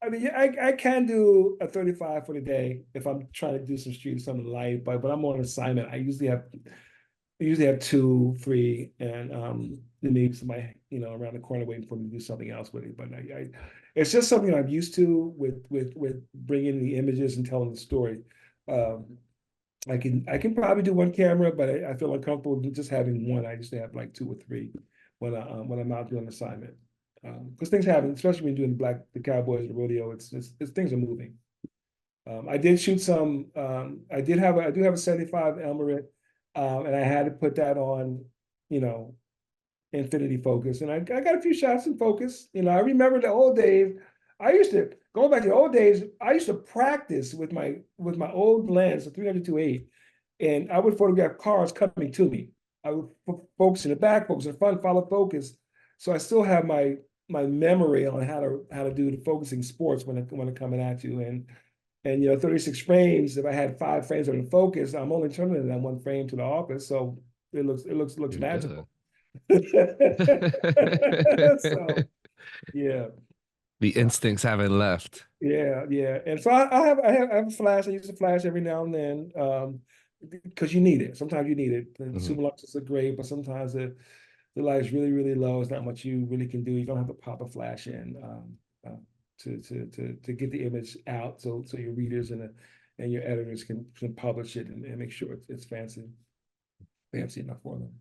I mean, yeah, I can do a 35 for the day if I'm trying to do some street, something light, but I'm on assignment. I usually have two, three, and then maybe somebody, around the corner waiting for me to do something else with it. But it's just something I'm used to with bringing the images and telling the story. Um, I can probably do one camera, but I feel uncomfortable just having one. I used to have like two or three when I'm out doing assignment. Because things happen, especially when you're doing the Cowboys, the rodeo. It's things are moving. I did shoot some. I do have a 75 Elmerit, and I had to put that on, you know, infinity focus, and I got a few shots in focus. I remember the old days. I used to going back to the old days, I used to practice with my old lens, the 300-2.8, and I would photograph cars coming to me. I would focus in the back, focus in the front, follow focus. So I still have my memory on how to do the focusing sports when they're coming at you. And 36 frames, if I had 5 frames on the focus, I'm only turning that 1 frame to the office. So it looks You're good. magical. So yeah. The So instincts haven't left. yeah, yeah. And so I have a flash. I use a flash every now and then. Because you need it. Sometimes you need it. The Mhm. super luxes are great, but sometimes the light is really, really low. There's not much you really can do. You don't have to pop a flash in to get the image out so your readers and your editors can publish it and make sure it's fancy enough for them.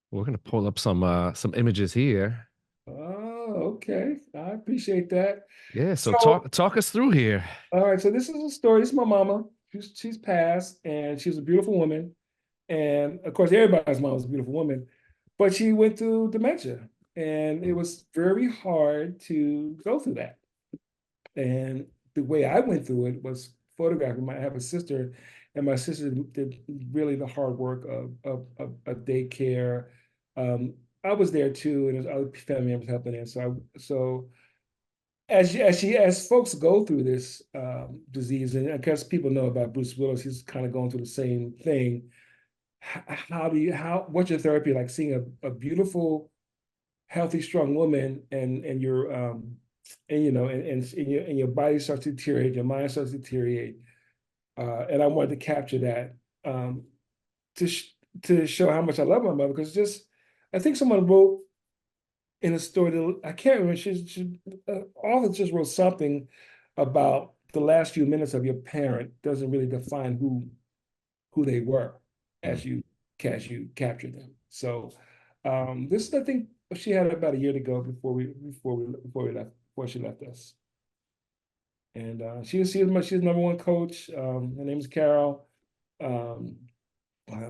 We're gonna pull up some images here. Oh, okay. I appreciate that. Yeah, so So, talk us through here. all right. So this is a story. This is my mama. She's passed, and she's a beautiful woman. And of course, everybody's mom was a beautiful woman, but she went through dementia, and it Mm, was very hard to go through that. And the way I went through it was photographing. I have a sister, and my sister did really the hard work of daycare. Um, I was there too, and there's other family members helping in. So as folks go through this disease, and I guess people know about Bruce Willis, he's kind of going through the same thing. How do you what's your therapy like seeing a beautiful, healthy, strong woman and your and your body starts to deteriorate, your mind starts to deteriorate. And I wanted to capture that to to show how much I love my mother, because just I think someone wrote in a story that I can't remember. Author just wrote something about the last few minutes of your parent doesn't really define who they were mm. as you captured them. So this is, I think she had about a year to go before she left us. And she's number one coach. Her name is Carol. Um,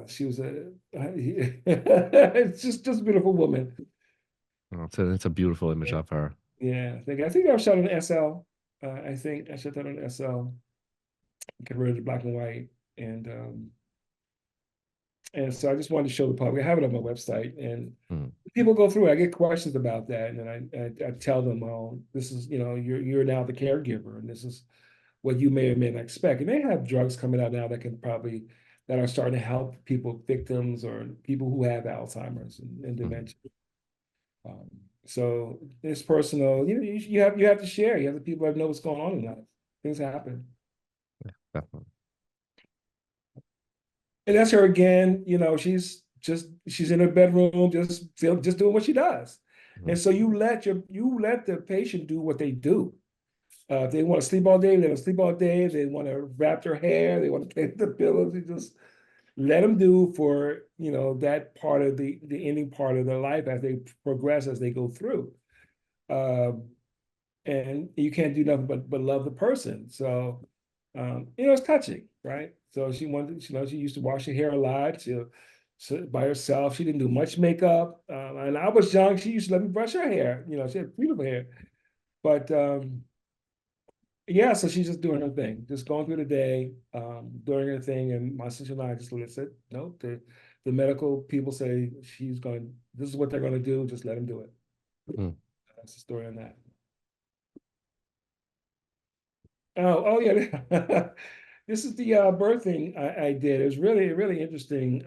she was a it's just a beautiful woman. Oh, it's a beautiful image Yeah, of her. yeah. I think I shot on SL. I think I shot that on SL, converted to black and white, and so I just wanted to show the public. I have it on my website, and Mm, people go through it. I get questions about that, and then I tell them, "Oh, this is you're now the caregiver, and this is what you may or may not expect." And they have drugs coming out now that are starting to help people, victims or people who have Alzheimer's and mm. dementia. Um, so it's personal. You have to share. You have the people that know what's going on in life. Things happen. Definitely. And that's her again. She's in her bedroom, just doing what she does. Mm, And so you let the patient do what they do. If they want to sleep all day, let them sleep all day. If they want to wrap their hair, they want to play with the pillows. You just let them do for that part of the ending part of their life as they progress, as they go through. Um, and you can't do nothing but love the person. So it's touching, right? So she used to wash her hair a lot. So by herself. She didn't do much makeup. And I was young. She used to let me brush her hair. She had beautiful hair. But yeah, so she's just doing her thing, just going through the day, doing her thing. And my sister and I just listen. No, the medical people say this is what they're going to do. Just let them do it. mm. That's the story on that. Oh yeah. This is the birthing I did. It was really, really interesting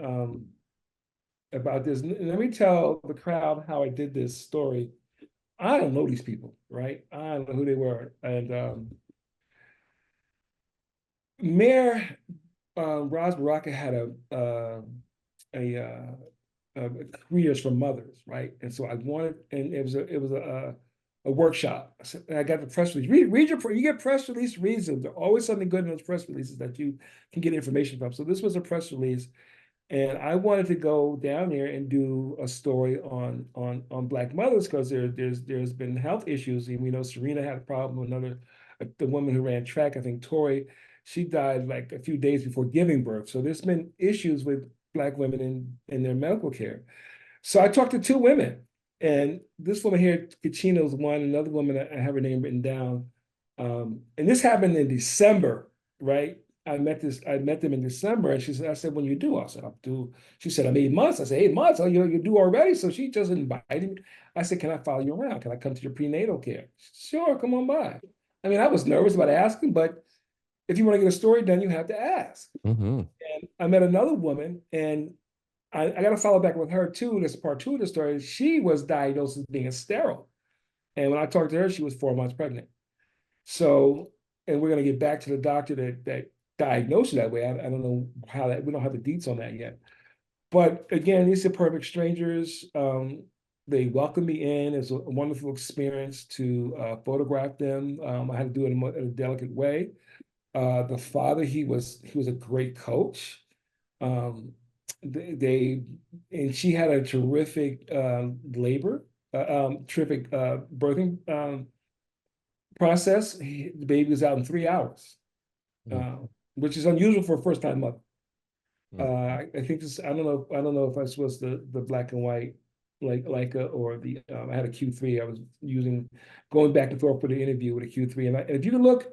about this. Let me tell the crowd how I did this story. I don't know these people, right? I don't know who they were. And Mayor Ras Baraka had a, uh, careers for mothers, right? And so I wanted, and it was a workshop. I got the press release. You get press release reads. There's always something good in those press releases that you can get information from. So this was a press release, and I wanted to go down there and do a story on Black mothers, because there's been health issues, and we know Serena had a problem. The woman who ran track, I think Tori, she died like a few days before giving birth. So there's been issues with Black women in their medical care. So I talked to two women, and this woman here, Kachina, is one. Another woman, I have her name written down. And this happened in December, right? I met them in December, and she said, I said, when you do? I said, I'll do. She said, I'm 8 months. I said, 8 months? Oh, you do already? So she just invited me. I said, can I follow you around? Can I come to your prenatal care? Sure, come on by. I mean, I was nervous about asking, but if you want to get a story done, you have to ask. Hmm. And I met another woman, and I got to follow back with her too. This part two of the story. She was diagnosed as being sterile. And when I talked to her, she was 4 months pregnant. So, and we're going to get back to the doctor that diagnosed her that way. I don't know how that, we don't have the deets on that yet. But again, these are perfect strangers. They welcomed me in. It's a wonderful experience to photograph them. I had to do it in a delicate way. The father, he was a great coach. Um, they and she had a terrific terrific birthing process. The baby was out in 3 hours, uh, which is unusual for a first time mother. I think this. I don't know. I don't know if this was the black and white like Leica or the. I had a Q3. I was using going back and forth for the interview with a Q3, and if you can look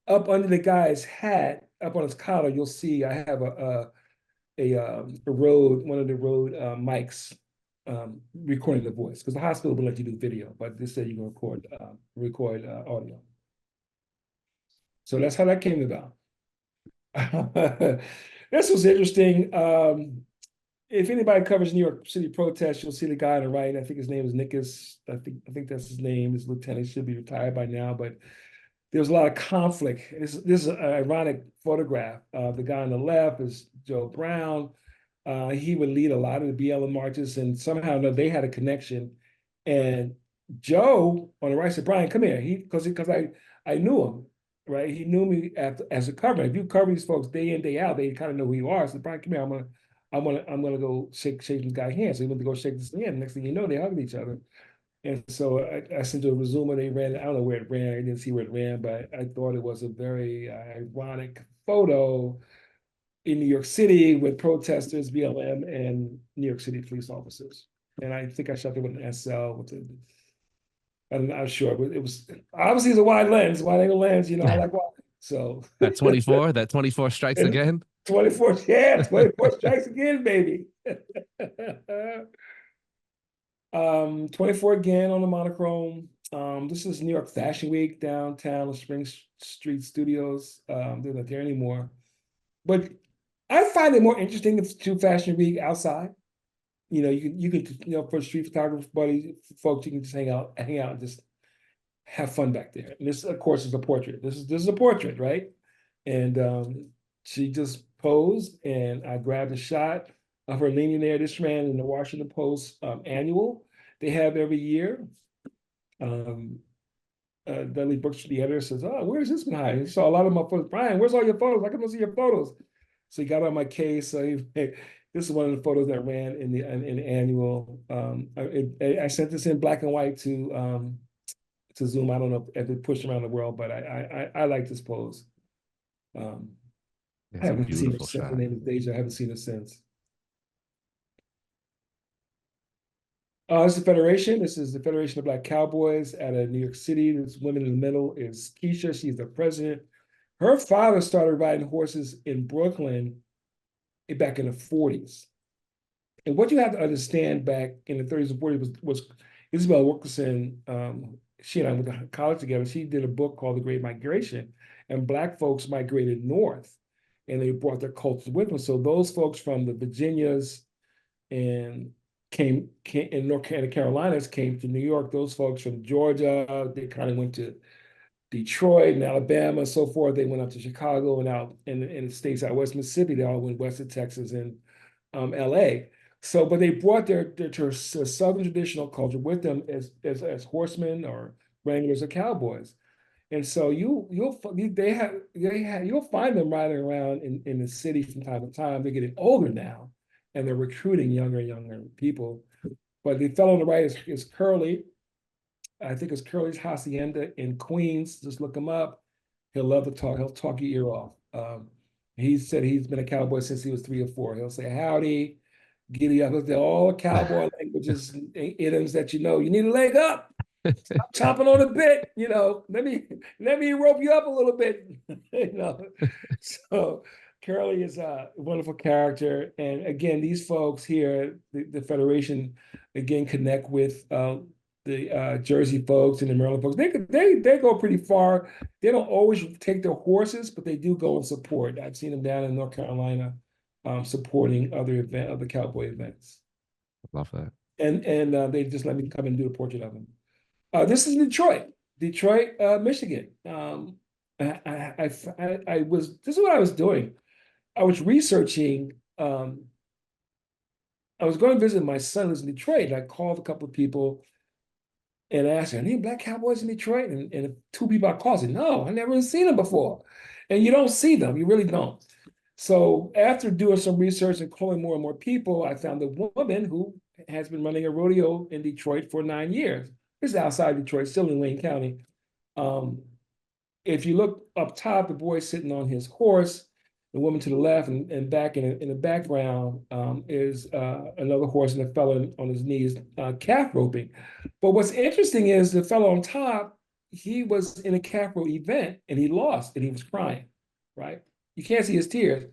up under the guy's hat, up on his collar, you'll see I have a Rode, one of the Rode mics, recording the voice, because the hospital will let you do video, but they said you can record audio. So that's how that came about. This was interesting. If anybody covers New York City protests, you'll see the guy on the right. I think his name is Nickus. I think that's his name. His lieutenant should be retired by now, but there was a lot of conflict. This is an ironic photograph. The guy on the left is Joe Brown. He would lead a lot of the BLM marches, and somehow or another they had a connection. And Joe on the right said, "Brian, come here." Because I knew him, right? He knew me as a cover. If you cover these folks day in day out, they kind of know who you are. So Brian, come here. I'm gonna go shake this guy's hand. So he went to go shake this hand. Next thing you know, they hugged each other. And so I sent to a resume. They ran. I don't know where it ran. I didn't see where it ran, but I thought it was a very ironic photo in New York City with protesters, BLM, and New York City police officers. And I think I shot it with an SL. I'm not sure, but it was obviously it's a wide angle lens. You know, I like wide. So That 24, that 24 strikes and again. 24, yeah, 24 strikes again, baby. 24 again on the monochrome. This is New York Fashion Week downtown, the Spring Street Studios. They're not there anymore. But I find it more interesting to do Fashion Week outside. For street photography buddies, folks, you can just hang out and just have fun back there. And this, of course, is a portrait. This is a portrait, right? And she just posed, and I grabbed a shot of her leaning there. This ran in the Washington Post annual they have every year. Dudley Brooks, the editor, says, "Oh, where's this one hiding?" He saw a lot of my photos. "Brian, where's all your photos? I couldn't see your photos." So he got on my case. This is one of the photos that ran in the annual. I sent this in black and white to Zoom. I don't know if it pushed around the world, but I like this pose. Um, I It's a haven't seen her beautiful since. Her shot. name is Deja. I haven't seen her since. This is the Federation. This is the Federation of Black Cowboys out of New York City. This woman in the middle is Keisha. She's the president. Her father started riding horses in Brooklyn back in the 40s. And what you have to understand back in the 30s and 40s was Isabel Wilkerson, she and I went to college together. She did a book called The Great Migration, and Black folks migrated north and they brought their cultures with them. So those folks from the Virginias and came in North Carolinas came to New York. Those folks from Georgia, they kind of went to Detroit and Alabama and so forth. They went up to Chicago and out in the states out west Mississippi. They all went west of Texas and LA. So, but they brought their Southern traditional culture with them as horsemen or wranglers or cowboys. And so you'll find them riding around in the city from time to time. They're getting older now, and they're recruiting younger and younger people. But the fellow on the right is Curly. I think it's Curly's Hacienda in Queens. Just look him up. He'll love to talk. He'll talk your ear off. He said he's been a cowboy since he was 3 or 4. He'll say howdy, giddy up. All cowboy languages, idioms that you know. You need a leg up. chomping on a bit, let me rope you up a little bit, you know. So Curly is a wonderful character, and again, these folks here, the Federation, again connect with the Jersey folks and the Maryland folks. They go pretty far. They don't always take their horses, but they do go and support. I've seen them down in North Carolina, supporting other cowboy events, Love that. and they just let me come and do a portrait of them. This is Detroit, Michigan. I was, this is what I was doing. I was researching, I was going to visit my son who's in Detroit, and I called a couple of people and asked, are any black cowboys in Detroit? And two people I called said, no, I never seen them before. And you don't see them, you really don't. So after doing some research and calling more and more people, I found a woman who has been running a rodeo in Detroit for 9 years. It's outside Detroit, still in Wayne County. Um, if you look up top, the boy's sitting on his horse, the woman to the left, and back in the background is another horse and a fellow on his knees, calf roping. But what's interesting is the fellow on top, he was in a calf rope event and he lost and he was crying, right? You can't see his tears,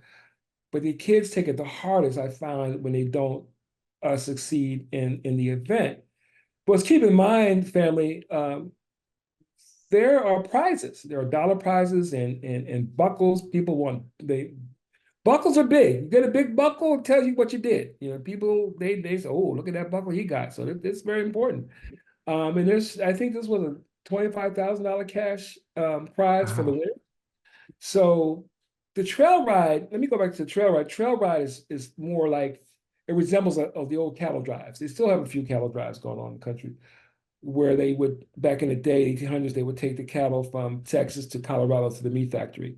but the kids take it the hardest, I found, when they don't succeed in the event. But keep in mind, family, there are prizes. There are dollar prizes and buckles. People want buckles are big. You get a big buckle, it tells you what you did. People they say, oh, look at that buckle he got. So it's very important. And I think this was a $25,000 cash prize for the Wow. winner. So the trail ride, let me go back to the trail ride. Trail ride is more like it resembles of the old cattle drives. They still have a few cattle drives going on in the country where they would, back in the day, 1800s, they would take the cattle from Texas to Colorado to the meat factory.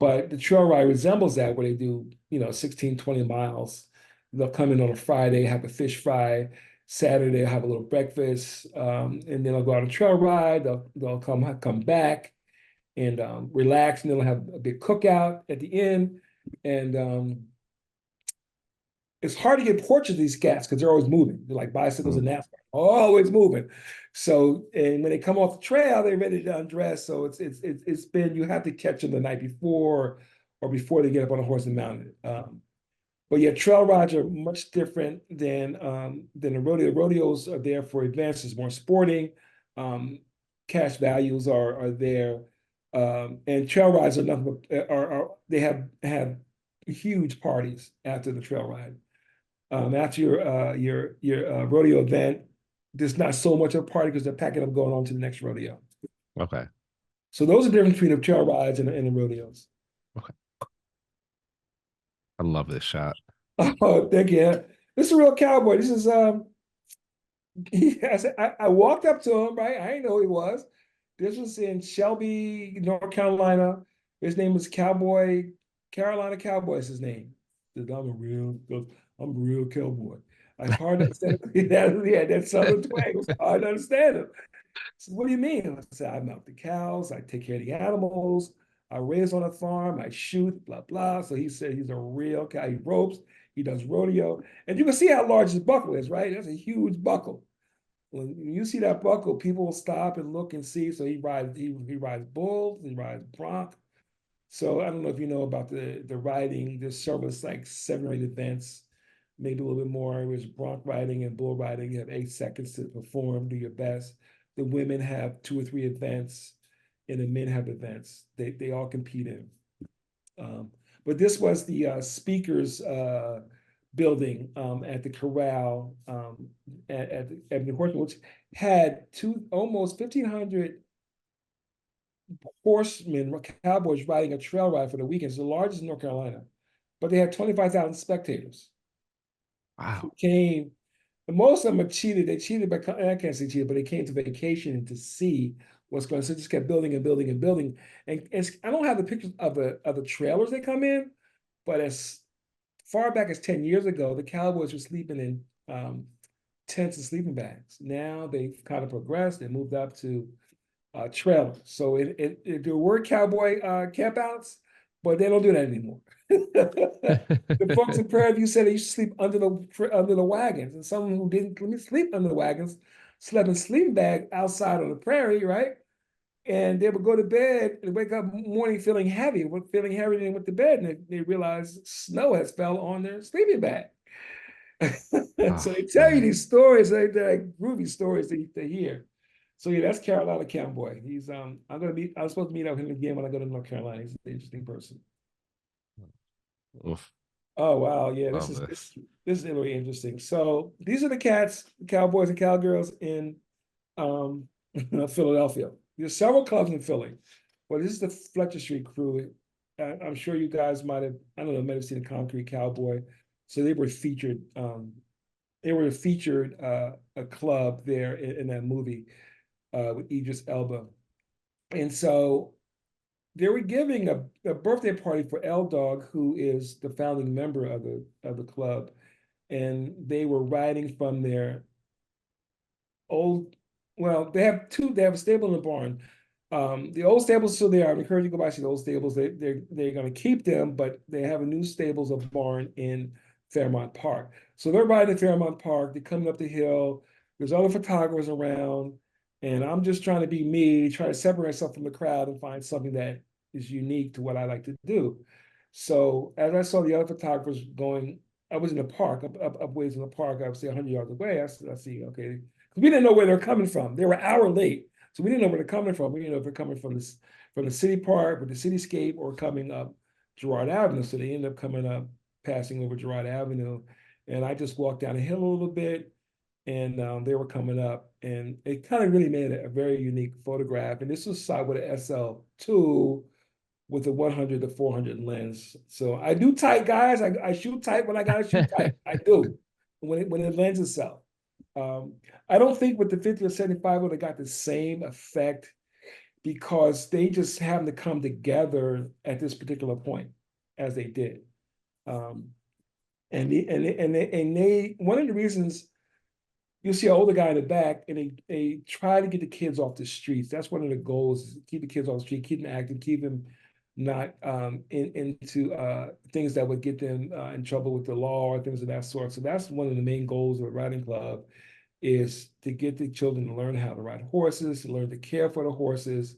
But the trail ride resembles that, where they do, 16, 20 miles. They'll come in on a Friday, have a fish fry. Saturday, have a little breakfast, and then they'll go on a trail ride. They'll come back and relax, and then they'll have a big cookout at the end. And it's hard to get portraits of these cats because they're always moving. They're like bicycles Mm. and NASCAR, always moving. So, and when they come off the trail, they're ready to undress. So it's been, you have to catch them the night before or before they get up on a horse and mount it. But yeah, trail rides are much different than a rodeo. Rodeos are there for events, it's more sporting. Cash values are there. And trail rides are nothing but, they have huge parties after the trail ride. After your rodeo event, there's not so much of a party because they're packing up going on to the next rodeo. Okay. So those are the difference between the trail rides and the rodeos. Okay. I love this shot. Oh, thank you. This is a real cowboy. This is I walked up to him, right? I didn't know who he was. This was in Shelby, North Carolina. His name was Carolina Cowboy is his name. He said, I'm a real cowboy. I hard to understand that southern twang. It was hard to understand him. So what do you mean? I said, I milk the cows, I take care of the animals, I raise on a farm, I shoot, blah, blah. So he said he's a real cow. He ropes, he does rodeo. And you can see how large his buckle is, right? That's a huge buckle. When you see that buckle, people will stop and look and see. So he rides bulls, he rides bronc. So I don't know if you know about the riding. There's several, it's like 7 or 8 events, maybe a little bit more. It was bronc riding and bull riding. You have 8 seconds to perform, do your best. The women have 2 or 3 events, and the men have events. They all compete in. But this was the speakers building at the corral at the horseman, which had almost 1,500 horsemen, cowboys riding a trail ride for the weekend. It's the largest in North Carolina, but they had 25,000 spectators who Wow. came. And most of them are cheated. They cheated by, I can't say cheated, but they came to vacation and to see what's going on. So it just kept building and building and building. And I don't have the pictures of the trailers they come in, but as far back as 10 years ago, the Cowboys were sleeping in tents and sleeping bags. Now they've kind of progressed and moved up to trailers. So there were cowboy campouts, but they don't do that anymore. The folks in Prairie View said they used to sleep under the wagons, and someone who didn't let me sleep under the wagons. slept in sleeping bag outside on the prairie, right? And they would go to bed and wake up morning feeling heavy, feeling heavy, and they went to bed and they realized snow has fell on their sleeping bag. So Oh they tell you man. these stories, they're like groovy stories to hear. So yeah, that's Carolina Cowboy. He's I'm supposed to meet up with him again when I go to North Carolina. He's an interesting person. Oof, Oh wow, yeah, this love is this. this is really interesting. So these are the cats, cowboys and cowgirls in um Philadelphia. There's several clubs in Philly. Well, this is the Fletcher Street crew. I'm sure you guys might have, I don't know, might have seen the Concrete Cowboy. So they were featured a club there in that movie with Idris Elba. And so they were giving a birthday party for L Dog, who is the founding member of the club, and they were riding from their old. Well, they have a stable in the barn. The old stables still there. I encourage you to go by and see the old stables. They're going to keep them, but they have a new stables of barn in Fairmount Park. So they're riding in Fairmount Park. They're coming up the hill. There's other photographers around, and I'm just trying to be me, try to separate myself from the crowd and find something that is unique to what I like to do. So as I saw the other photographers going, I was in the park, up ways in the park. I was say 100 yards away. I see, okay, we didn't know where they're coming from. They were an hour late, so we didn't know where they're coming from. We didn't know if they're coming from this from the city park with the cityscape or coming up Girard Avenue. So they ended up coming up, passing over Girard Avenue, and I just walked down the hill a little bit, and they were coming up, and it kind of really made a very unique photograph. And this was shot with an SL2 with a 100 to 400 lens. So I do tight, guys. I shoot tight when I gotta shoot tight. I do when it lends itself. Um, I don't think with the 50 or 75 would have got the same effect because they just happened to come together at this particular point as they did. Um, and they one of the reasons you'll see an older guy in the back and they try to get the kids off the streets. That's one of the goals, is to keep the kids off the street, keep them active, keep them not into things that would get them in trouble with the law or things of that sort. So that's one of the main goals of a riding club, is to get the children to learn how to ride horses, to learn to care for the horses,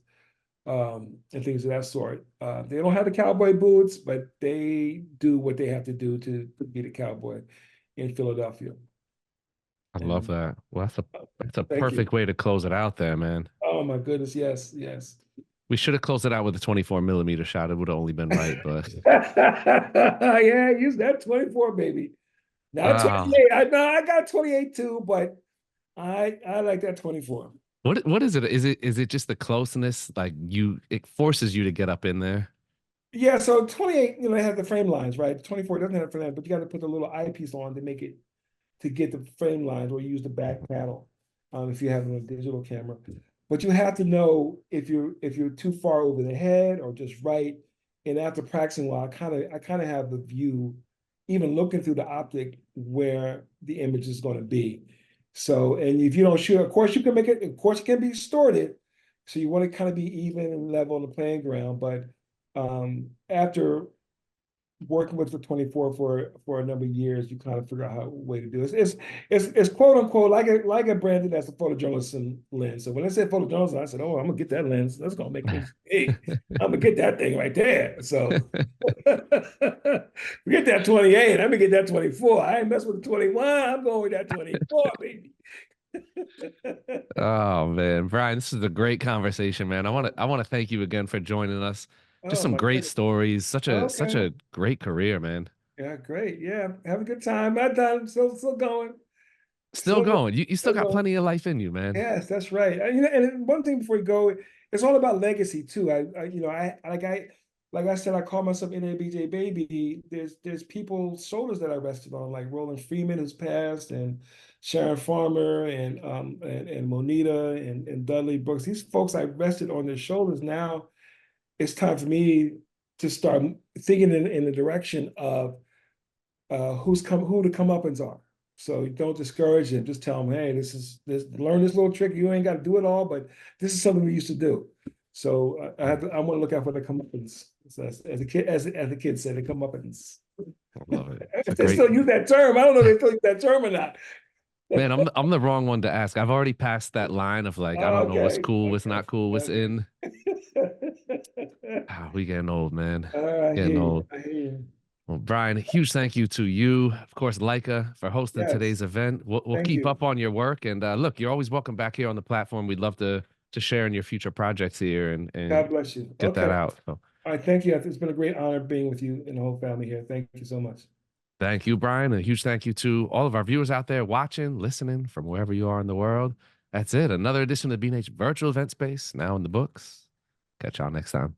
and things of that sort. They don't have the cowboy boots, but they do what they have to do to be the cowboy in Philadelphia. I love And that. Well, that's a thank you. perfect way to close it out there, man. Oh my goodness, yes, yes. We should have closed it out with a 24 millimeter shot. It would have only been right, but Yeah, use that 24, baby. Not uh 28. I know I got 28 too, but I like that 24. what is it? Is it just the closeness? Like it forces you to get up in there. Yeah, so 28, they have the frame lines, right? 24 doesn't have frame lines, but you got to put the little eyepiece on to make it to get the frame lines, or use the back panel if you have a digital camera. But you have to know if you're too far over the head or just right. And after practicing a while, I kind of have the view, even looking through the optic, where the image is going to be. So, and if you don't shoot, of course you can make it, of course it can be distorted. So you want to kind of be even and level on the playing ground. But after working with the 24 for a number of years, you kind of figure out how way to do it. It's quote unquote like a branded as a photojournalism lens. So when I said photojournalism, I said, oh, I'm gonna get that lens. That's gonna make things big. I'm gonna get that thing right there. So forget that 28. I'm gonna get that 24. I ain't mess with the 21. I'm going with that 24, baby. Oh man, Brian, this is a great conversation, man. I want to thank you again for joining us. Just Oh some my great goodness. stories. Such Okay. a great career, man. Yeah, great. Yeah. Have a good time. Not done. Still going. Still Still going. going. You still Still got going. plenty of life in you, man. Yes, that's right. And one thing before we go, it's all about legacy too. Like I said, I call myself NABJ baby. There's people's shoulders that I rested on, like Roland Freeman, who's passed, and Sharon Farmer, and Monita, and Dudley Brooks. These folks I rested on their shoulders. Now it's time for me to start thinking in the direction of who the comeuppance are. So don't discourage them. Just tell them, hey, learn this little trick. You ain't got to do it all, but this is something we used to do. So I want to look out for the comeuppance. So as a kid, as the kids say, the comeuppance. I love it. It's a If they great still use that term, I don't know if they still use that term or not. Man, I'm the wrong one to ask. I've already passed that line of like, I don't know what's Okay, cool, what's okay, not cool, what's okay. in. Ah, we getting old, man. I Getting hear you. old. I hear you. Well, Brian, huge thank you to you, of course, Leica, for hosting Yes, today's event. We'll thank keep you. up on your work, and look, you're always welcome back here on the platform. We'd love to share in your future projects here and God bless you. get that Okay. out. So, All right. Thank you. It's been a great honor being with you and the whole family here. Thank you so much. thank you, Brian. A huge thank you to all of our viewers out there watching, listening from wherever you are in the world. That's it. Another edition of the B&H Virtual Event Space now in the books. Catch y'all next time.